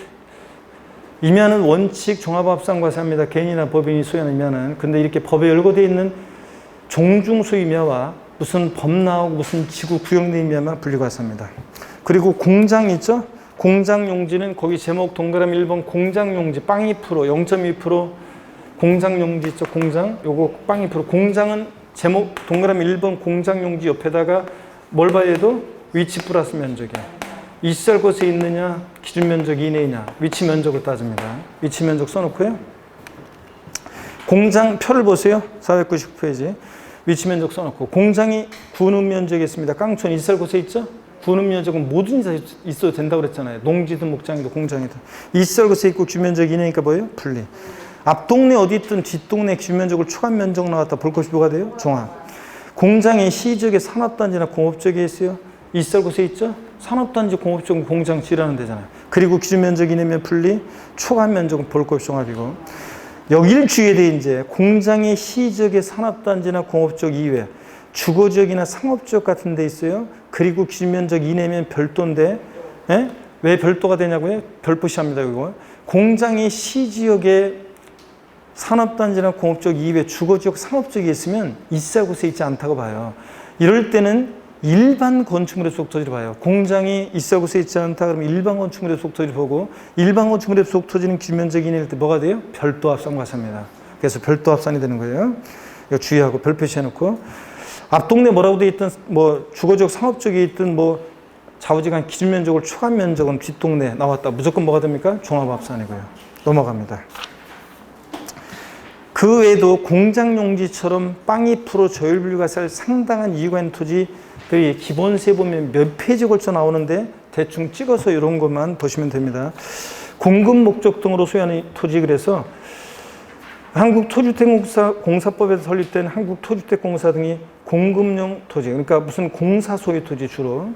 임야는 원칙 종합합산과세합니다. 개인이나 법인이 수여하는 임야는. 근데 이렇게 법에 열거되어 있는 종중소유 임야와 무슨 범나하고 무슨 지구 구역 내 임야만 분리과세합니다. 그리고 공장 있죠? 공장 용지는 거기 제목 동그라미 1번 공장 용지 빵 2% 0.2% 공장 용지 있죠? 공장 요거 빵 2% 공장은 제목 동그라미 1번 공장 용지 옆에다가 뭘 봐야 해도 위치 플러스 면적이야. 있을 곳에 있느냐 기준 면적 이내냐 위치 면적을 따집니다. 위치 면적 써놓고요. 공장 표를 보세요. 499페이지 위치 면적 써놓고 공장이 군읍 면적이 있습니다. 깡촌 있을 곳에 있죠? 군읍 면적은 뭐든지 있어도 된다고 그랬잖아요. 농지든 목장이든 공장이든 있을 곳에 있고 규면적 이내니까 뭐예요? 분리. 앞동네 어디 있든 뒷동네 규면적을 추가한 면적 나왔다 볼 것이 뭐가 돼요? 종합. 공장의 시지역에 산업단지나 공업지역에 있어요. 있을 곳에 있죠. 산업단지, 공업지역은 공장 지라는 데잖아요. 그리고 기준면적 이내면 분리, 초과면적은 볼급 종합이고, 여기를 주의해야 돼. 이제 공장의 시지역의 산업단지나 공업지역 이외 주거지역이나 상업지역 같은 데 있어요. 그리고 기준면적 이내면 별도인데, 예? 왜 별도가 되냐고요? 별표시합니다. 이거 공장의 시지역에 산업단지나 공업지역 이외 주거지역, 상업지역이 있으면 있을 곳에 있지 않다고 봐요. 이럴 때는 일반 건축물의 속토지를 봐요. 공장이 있을 곳에 있지 않다 그러면 일반 건축물의 속토지를 보고, 일반 건축물의 속토지는 기준면적 이내일 때 뭐가 돼요? 별도 합산과사입니다. 그래서 별도 합산이 되는 거예요. 이거 주의하고 별 표시해놓고, 앞동네 뭐라고 돼 있든 뭐 주거지역, 상업지역에 있든 뭐 좌우지간 기준면적을 초과 면적은 뒷동네 나왔다. 무조건 뭐가 됩니까? 종합합산이고요. 넘어갑니다. 그 외에도 공장용지처럼 빵 2% 저율분류가 살 상당한 이유가 있는 토지들이 기본세 보면 몇 페이지 걸쳐 나오는데 대충 찍어서 이런 것만 보시면 됩니다. 공급 목적 등으로 소유하는 토지, 그래서 한국토주택공사법에서 설립된 한국토주택공사 등이 공급용 토지, 그러니까 무슨 공사 소유 토지 주로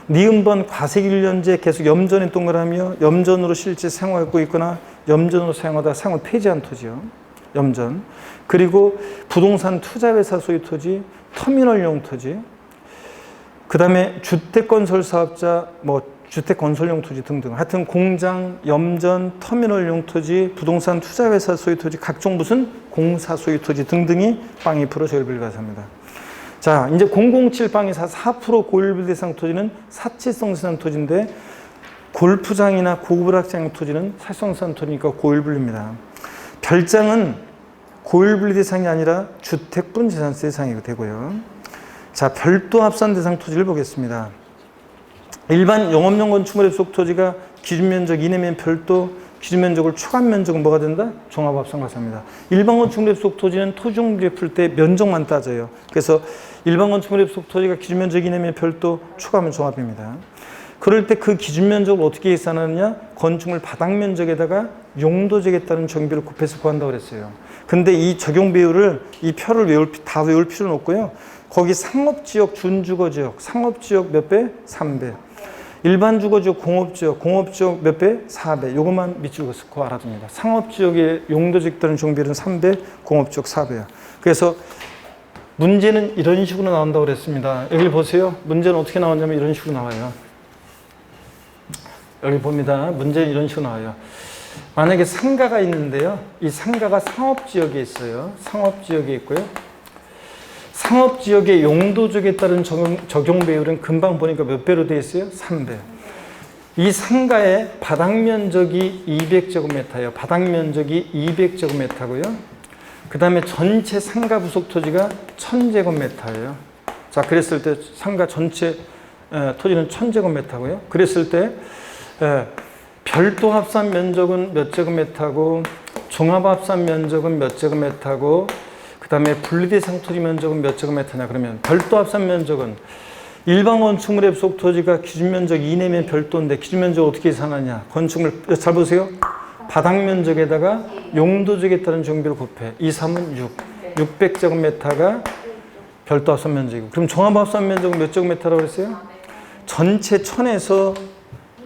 니은번 과세기 1년제 계속 염전에 동그라미요. 염전으로 실제 사용하고 있거나 염전으로 사용하다 사용을 폐지한 토지요. 염전. 그리고 부동산 투자회사 소유 토지, 터미널용 토지. 그 다음에 주택건설 사업자, 뭐 주택건설용 토지 등등. 하여튼 공장, 염전, 터미널용 토지, 부동산 투자회사 소유 토지, 각종 무슨 공사 소유 토지 등등이 빵 2% 저율분류가사입니다. 자, 이제 007 빵 4% 고율분류 대상 토지는 사치성 세상 토지인데, 골프장이나 고급 학장 토지는 사치성 토지니까 고율분류입니다. 별장은 고율분류 대상이 아니라 주택분 재산세 대상이 되고요. 자, 별도 합산 대상 토지를 보겠습니다. 일반 영업용 건축물의 속 토지가 기준면적 이내면 별도, 기준면적을 초과 면적은 뭐가 된다? 종합합산과사입니다. 일반 건축물의 속 토지는 토지종류에 풀 때 면적만 따져요. 그래서 일반 건축물의 속 토지가 기준면적 이내면 별도, 초과면 종합입니다. 그럴 때 그 기준면적을 어떻게 계산하느냐? 건축물 바닥면적에다가 용도적에 따른 정비를 곱해서 구한다고 그랬어요. 근데 이 적용 비율을, 이 표를 다 외울 필요는 없고요. 거기 상업지역, 준주거지역, 상업지역 몇 배? 3배. 일반 주거지역, 공업지역 몇 배? 4배. 요것만 밑줄 그어 알아둡니다. 상업지역의 용도적 따른 정비율은 3배, 공업지역 4배야. 그래서 문제는 이런 식으로 나온다고 그랬습니다. 여기 보세요. 문제는 어떻게 나오냐면 이런 식으로 나와요. 여기 봅니다. 문제는 이런 식으로 나와요. 만약에 상가가 있는데요. 이 상가가 상업지역에 있어요. 상업지역에 있고요. 상업지역의 용도적에 따른 적용 배율은 금방 보니까 몇 배로 되어 있어요? 3배. 이 상가의 바닥면적이 200제곱미터예요. 바닥면적이 200제곱미터고요. 그 다음에 전체 상가 부속 토지가 1000제곱미터예요. 자, 그랬을 때 상가 전체 토지는 1000제곱미터고요. 그랬을 때 별도 합산 면적은 몇 제곱미터고, 종합 합산 면적은 몇 제곱미터고, 그 다음에 분리대상 토지 면적은 몇 제곱미터냐 그러면, 별도 합산 면적은 일반 건축물의 부속 토지가 기준면적 이내면 별도인데 기준면적 어떻게 계산하냐? 건축물 잘 보세요. 바닥 면적에다가 용도적에 따른 정비를 곱해. 2, 3은 600제곱미터가 별도 합산 면적이고, 그럼 종합 합산 면적은 몇 제곱미터라고 그랬어요? 전체 1000에서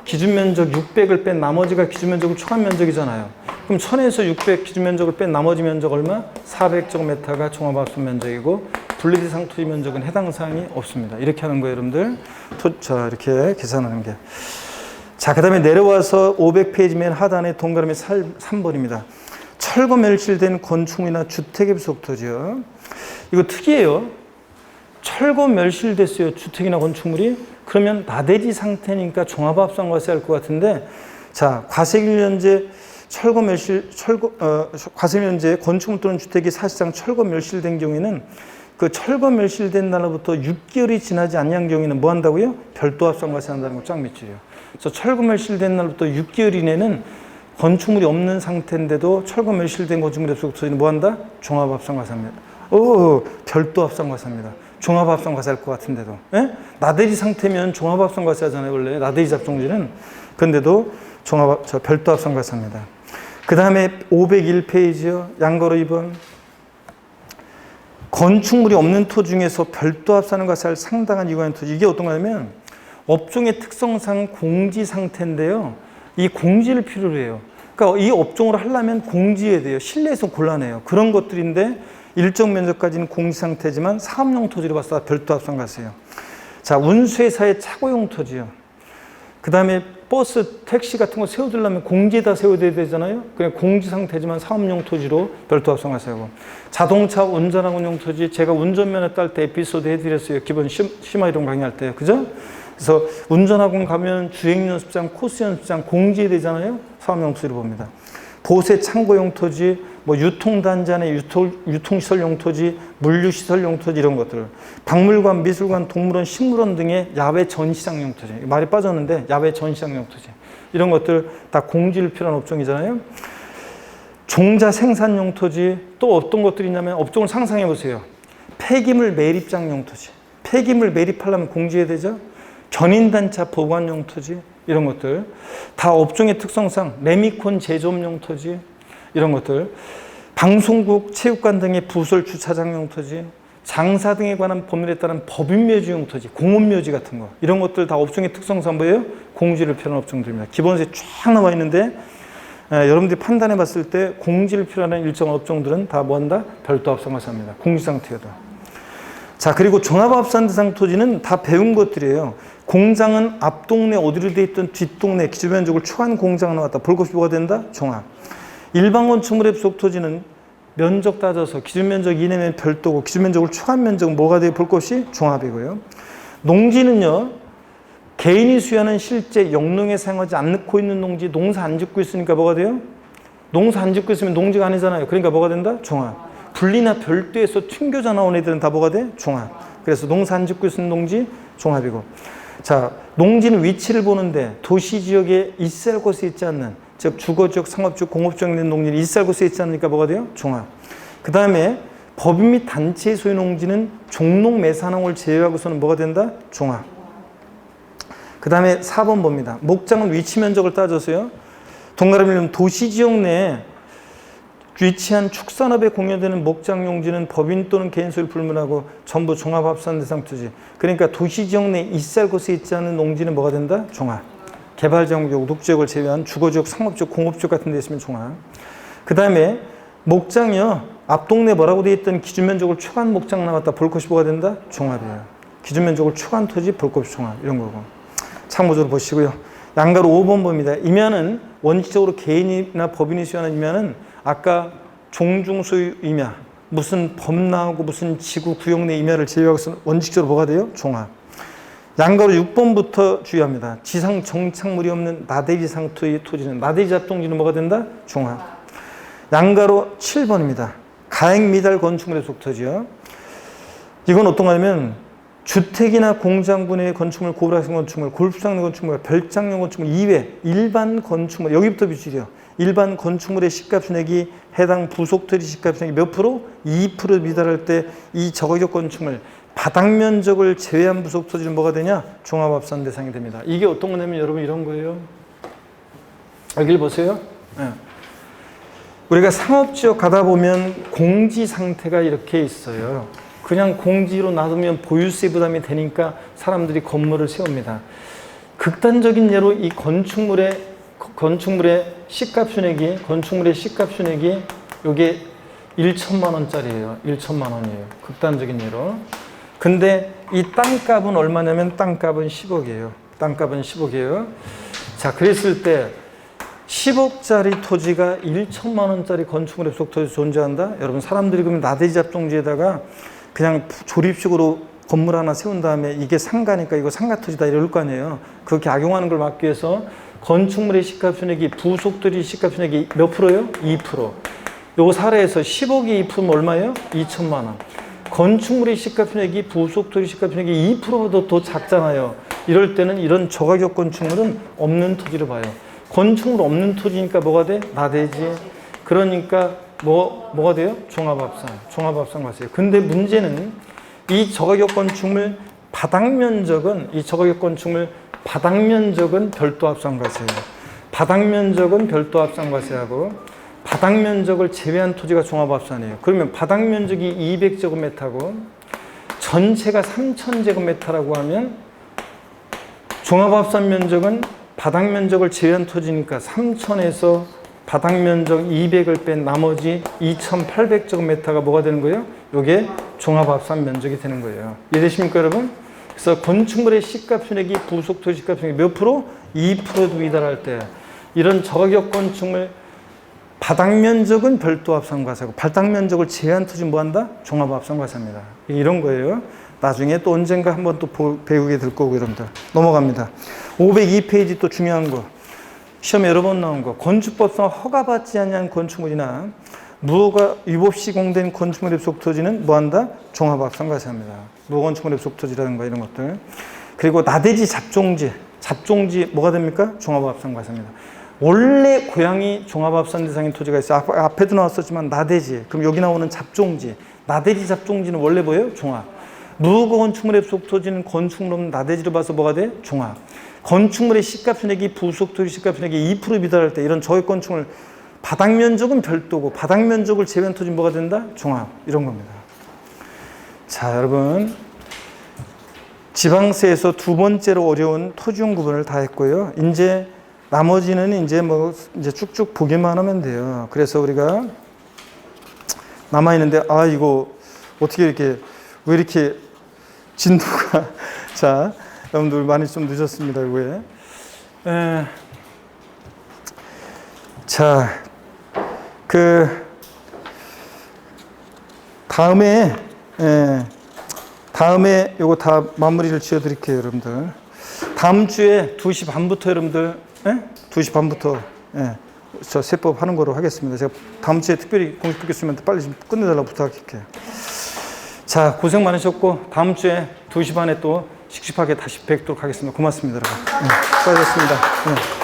기준면적 600을 뺀 나머지가 기준면적은 초과 면적이잖아요. 그럼 1000에서 600 기준면적을 뺀 나머지 면적 얼마? 400제곱미터가 종합합산 면적이고, 분리대상 토지 면적은 해당 사항이 없습니다. 이렇게 하는 거예요, 여러분들. 자, 이렇게 계산하는 게. 자, 그 다음에 내려와서 500페이지 맨 하단에 동그라미 3번입니다. 철거 멸실된 건축물이나 주택의 부속 토지요. 이거 특이해요. 철거 멸실됐어요, 주택이나 건축물이. 그러면 나대지 상태니까 종합합산과세 할 것 같은데, 자, 과세기일년제 과세기일년제 건축물 또는 주택이 사실상 철거 멸실된 경우에는 그 철거 멸실된 날로부터 6개월이 지나지 않는 경우에는 뭐 한다고요? 별도 합산과세 한다는 거 쫙 밑줄이에요. 그래서 철거 멸실된 날부터 6개월 이내는 건축물이 없는 상태인데도 철거 멸실된 건축물의 부속토지는 뭐 한다? 종합합산과세합니다. 별도 합산과세합니다. 종합합산과세 할 것 같은데도. 예? 나대지 상태면 종합합산과세 하잖아요, 원래. 나대지 잡종지는. 근데도 별도 합산과세합니다. 그 다음에 501페이지요. 양거로 2번. 건축물이 없는 토지 중에서 별도 합산과 과세할 상당한 이유가 있는 토지. 이게 어떤 거냐면 업종의 특성상 공지 상태인데요. 이 공지를 필요로 해요. 그러니까 이 업종을 하려면 공지해야 돼요. 실내에서 곤란해요. 그런 것들인데 일정 면적까지는 공지 상태지만 사업용 토지로 봤을 때 별도 합산 과세예요. 자, 운수회사의 차고용 토지요. 그 다음에 버스, 택시 같은 거 세워두려면 공지에다 세워야 되잖아요. 그냥 공지 상태지만 사업용 토지로 별도 합산 과세하고, 자동차 운전하고용 토지, 제가 운전면허 딸 때 에피소드 해드렸어요. 기본 심화 이론 강의할 때, 그죠? 그래서 운전학원 가면 주행연습장, 코스연습장 공지해야 되잖아요. 사업용 토지로 봅니다. 보세 창고용 토지, 뭐 유통단지 안에 유통시설용 토지, 물류시설용 토지 이런 것들, 박물관, 미술관, 동물원, 식물원 등의 야외 전시장용 토지, 말이 빠졌는데 야외 전시장용 토지 이런 것들 다 공지를 필요한 업종이잖아요. 종자 생산용 토지, 또 어떤 것들이 있냐면 업종을 상상해 보세요. 폐기물 매립장용 토지, 폐기물 매립하려면 공지해야 되죠. 견인단차 보관용 토지 이런 것들 다 업종의 특성상 레미콘 제조업용 토지 이런 것들, 방송국, 체육관 등의 부설 주차장용 토지, 장사 등에 관한 법률에 따른 법인묘지용 토지, 공업묘지 같은 거 이런 것들 다 업종의 특성상 뭐예요? 공지를 필요한 업종들입니다. 기본세에 쫙 나와 있는데 여러분들이 판단해 봤을 때 공지를 필요하는 일정 업종들은 다 뭐한다? 별도 합산 과세합니다. 공지 상태여도. 자, 그리고 종합합산 대상 토지는 다 배운 것들이에요. 공장은 앞 동네 어디로 돼 있던 뒷동네 기준면적을 초과한 공장 나왔다. 볼 것이 뭐가 된다? 종합. 일반 건축물의 부속 토지는 면적 따져서 기준면적 이내면 별도고 기준면적을 초과한 면적은 뭐가 돼요? 볼 것이 종합이고요. 농지는요. 개인이 수여하는 실제 영농에 사용하지 않고 있는 농지, 농사 안 짓고 있으니까 뭐가 돼요? 농사 안 짓고 있으면 농지가 아니잖아요. 그러니까 뭐가 된다? 종합. 분리나 별도에서 튕겨져 나온 애들은 다 뭐가 돼? 종합. 그래서 농사 안 짓고 있는 농지 종합이고. 자, 농지는 위치를 보는데 도시 지역에 있어야 할 곳에 있지 않는, 즉 주거지역, 상업지역, 공업지역 된 농지는 있어야 할 곳에 있지 않으니까 뭐가 돼요? 종합. 그 다음에 법인 및 단체의 소유 농지는 종농 매산항을 제외하고서는 뭐가 된다? 종합. 그 다음에 4번 봅니다. 목장은 위치 면적을 따져서요. 동그라미는 도시 지역 내에 위치한 축산업에 공여되는 목장 용지는 법인 또는 개인 소유를 불문하고 전부 종합합산 대상 토지. 그러니까 도시 지역 내에 있어야 할 곳에 있지 않은 농지는 뭐가 된다? 종합. 개발지역, 녹지역을 제외한 주거지역, 상업지역, 공업지역 같은 데 있으면 종합. 그 다음에 목장이요. 앞 동네 뭐라고 돼 있던 기준면적을 초과한 목장 나왔다. 볼 것이 뭐가 된다? 종합이에요. 기준면적을 초과한 토지, 볼 것이 종합. 이런 거고. 참고적으로 보시고요. 양가로 5번 봅니다. 임야는 원칙적으로 개인이나 법인이 수여하는 임야는 아까 종중소유 임야, 무슨 법 나오고 무슨 지구 구역 내 임야를 제외하고서 원칙적으로 뭐가 돼요? 종합. 양가로 6번부터 주의합니다. 지상 정착물이 없는 나대지 상토의 토지는, 나대지 잡동지는 뭐가 된다? 종합. 양가로 7번입니다. 가액 미달 건축물의 속토지요. 이건 어떤 거냐면 주택이나 공장군의 건축물, 고블학생 건축물, 골프장 건축물, 별장용 건축물 이외 일반 건축물, 여기부터 비추죠. 일반 건축물의 시가순액이 해당 부속토지 시가순액이 몇 프로? 2% 미달할 때 이 저가격 건축물 바닥 면적을 제외한 부속토지는 뭐가 되냐? 종합합산 대상이 됩니다. 이게 어떤 거냐면 여러분 이런 거예요. 여기를 보세요. 네. 우리가 상업지역 가다 보면 공지 상태가 이렇게 있어요. 그냥 공지로 놔두면 보유세 부담이 되니까 사람들이 건물을 세웁니다. 극단적인 예로 이 건축물의 시가순액이, 이게 1천만 원짜리예요. 1천만 원이에요. 극단적인 예로. 근데 이 땅값은 얼마냐면 땅값은 10억이에요. 땅값은 10억이에요. 자, 그랬을 때 10억짜리 토지가 1천만 원짜리 건축물의 부속 토지 존재한다? 여러분, 사람들이 그러면 나대지 잡종지에다가 그냥 조립식으로 건물 하나 세운 다음에 이게 상가니까 이거 상가토지다 이럴 거 아니에요. 그렇게 악용하는 걸 막기 위해서 건축물의 시가순액이, 부속토지 시가순액이 몇 프로예요? 2%. 요거 사례에서 10억이 2%면 얼마예요? 2천만 원. 건축물의 시가순액이 부속토지 시가순액이 2%보다 더 작잖아요. 이럴 때는 이런 저가격 건축물은 없는 토지로 봐요. 건축물 없는 토지니까 뭐가 돼? 나대지. 그러니까 뭐가 돼요? 종합합산 과세예요. 근데 문제는 이 저가격 건축물 바닥 면적은 별도 합산 과세예요. 바닥 면적은 별도 합산 과세하고 바닥 면적을 제외한 토지가 종합합산이에요. 그러면 바닥 면적이 200제곱미터고 전체가 3000제곱미터라고 하면 종합합산 면적은 바닥 면적을 제외한 토지니까 3000에서 바닥 면적 200을 뺀 나머지 2800제곱미터가 뭐가 되는 거예요? 이게 종합합산 면적이 되는 거예요. 이해되십니까, 여러분? 그래서 건축물의 시가 편익이 부속 토지 시가 편익이 몇 프로? 2%도 미달할 때 이런 저가격 건축물 바닥 면적은 별도 합산과세고 바닥 면적을 제외한 토지 뭐 한다? 종합합산과세입니다. 이런 거예요. 나중에 또 언젠가 한번 또 배우게 될 거고 여러분들. 넘어갑니다. 502페이지 또 중요한 거. 시험에 여러 번 나온 거. 건축법상 허가받지 않은 건축물이나 무허가 위법 시공된 건축물의 부속 토지는 뭐 한다? 종합합산과세합니다. 무건축물의 부속 토지라든가 이런 것들. 그리고 나대지 잡종지 뭐가 됩니까? 종합합산과세입니다. 원래 고양이 종합합산 대상인 토지가 있어요. 앞에도 나왔었지만 나대지. 그럼 여기 나오는 잡종지. 나대지 잡종지는 원래 뭐예요? 종합. 무허가 건축물의 부속 토지는 건축물은 나대지로 봐서 뭐가 돼? 종합. 건축물의 시가편익이 부속 토지 시가편익이 2% 미달할 때 이런 저액 건축물 바닥 면적은 별도고 바닥 면적을 제외한 토지는 뭐가 된다? 종합. 이런 겁니다. 자, 여러분. 지방세에서 두 번째로 어려운 토지용 구분을 다 했고요. 이제 나머지는 이제 쭉쭉 보기만 하면 돼요. 그래서 우리가 남아있는데, 이거 어떻게 왜 이렇게 진도가, 자, 여러분들 많이 좀 늦었습니다, 이거에. 자, 다음에 요거 다 마무리를 지어 드릴게요, 여러분들. 다음 주에 2시 반부터 여러분들, 2시 반부터, 저 세법 하는 거로 하겠습니다. 제가 다음 주에 특별히 공식 교수님한테 빨리 좀 끝내달라고 부탁할게요. 자, 고생 많으셨고, 다음 주에 2시 반에 또 씩씩하게 다시 뵙도록 하겠습니다. 고맙습니다, 여러분. 수고하셨습니다.